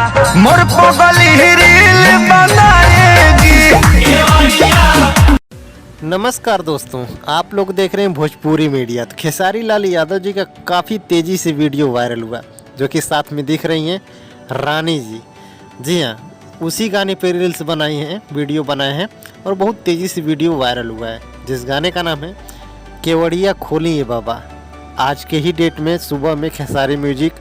मोर पगली रील बनाएगी। नमस्कार दोस्तों, आप लोग देख रहे हैं भोजपुरी मीडिया। तो खेसारी लाल यादव जी का काफ़ी तेज़ी से वीडियो वायरल हुआ, जो कि साथ में दिख रही हैं रानी जी। जी हाँ, उसी गाने पे रील्स बनाई हैं, वीडियो बनाए हैं और बहुत तेज़ी से वीडियो वायरल हुआ है, जिस गाने का नाम है केवड़िया खोली ये बाबा। आज के ही डेट में सुबह में खेसारी म्यूजिक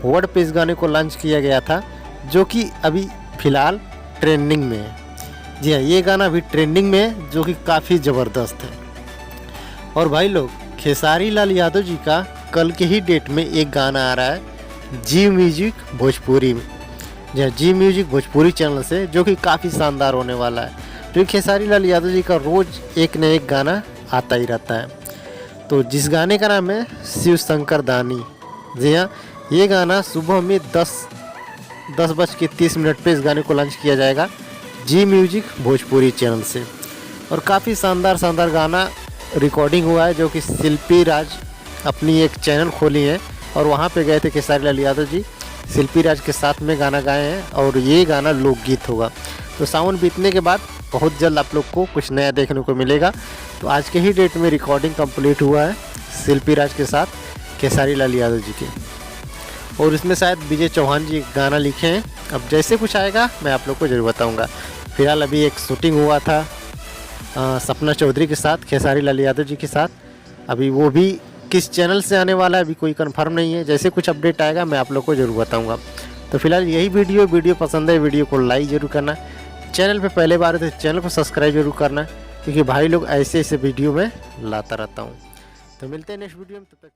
वर्ड पे इस गाने को लॉन्च किया गया था, जो कि अभी फ़िलहाल ट्रेंडिंग में है। जी हाँ, ये गाना भी ट्रेंडिंग में है, जो कि काफ़ी ज़बरदस्त है। और भाई लोग, खेसारी लाल यादव जी का कल के ही डेट में एक गाना आ रहा है जी म्यूजिक भोजपुरी में। जी हाँ, जी म्यूजिक भोजपुरी चैनल से, जो कि काफ़ी शानदार होने वाला है। तो खेसारी लाल यादव जी का रोज़ एक न एक गाना आता ही रहता है। तो जिस गाने का नाम है शिव शंकर दानी। जी हाँ, ये गाना सुबह में 10:30 पे इस गाने को लॉन्च किया जाएगा जी म्यूजिक भोजपुरी चैनल से। और काफ़ी शानदार गाना रिकॉर्डिंग हुआ है, जो कि शिल्पी राज अपनी एक चैनल खोली है और वहाँ पे गए थे खेसारी लाल यादव जी, शिल्पी राज के साथ में गाना गाए हैं और ये गाना लोकगीत होगा। तो सावन बीतने के बाद बहुत जल्द आप लोग को कुछ नया देखने को मिलेगा। तो आज के ही डेट में रिकॉर्डिंग कंप्लीट हुआ है शिल्पी राज के साथ खेसारी लाल यादव जी के, और इसमें शायद विजय चौहान जी गाना लिखे हैं। अब जैसे कुछ आएगा मैं आप लोग को ज़रूर बताऊंगा। फिलहाल अभी एक शूटिंग हुआ था सपना चौधरी के साथ, खेसारी लाल यादव जी के साथ। अभी वो भी किस चैनल से आने वाला है अभी कोई कंफर्म नहीं है। जैसे कुछ अपडेट आएगा मैं आप लोग को ज़रूर बताऊंगा। तो फिलहाल यही वीडियो पसंद है, वीडियो को लाइक ज़रूर करना। चैनल पे पहले बार है तो चैनल को सब्सक्राइब जरूर करना, क्योंकि भाई लोग ऐसे वीडियो में लाता रहता हूँ। तो मिलते हैं नेक्स्ट वीडियो में, तब तक।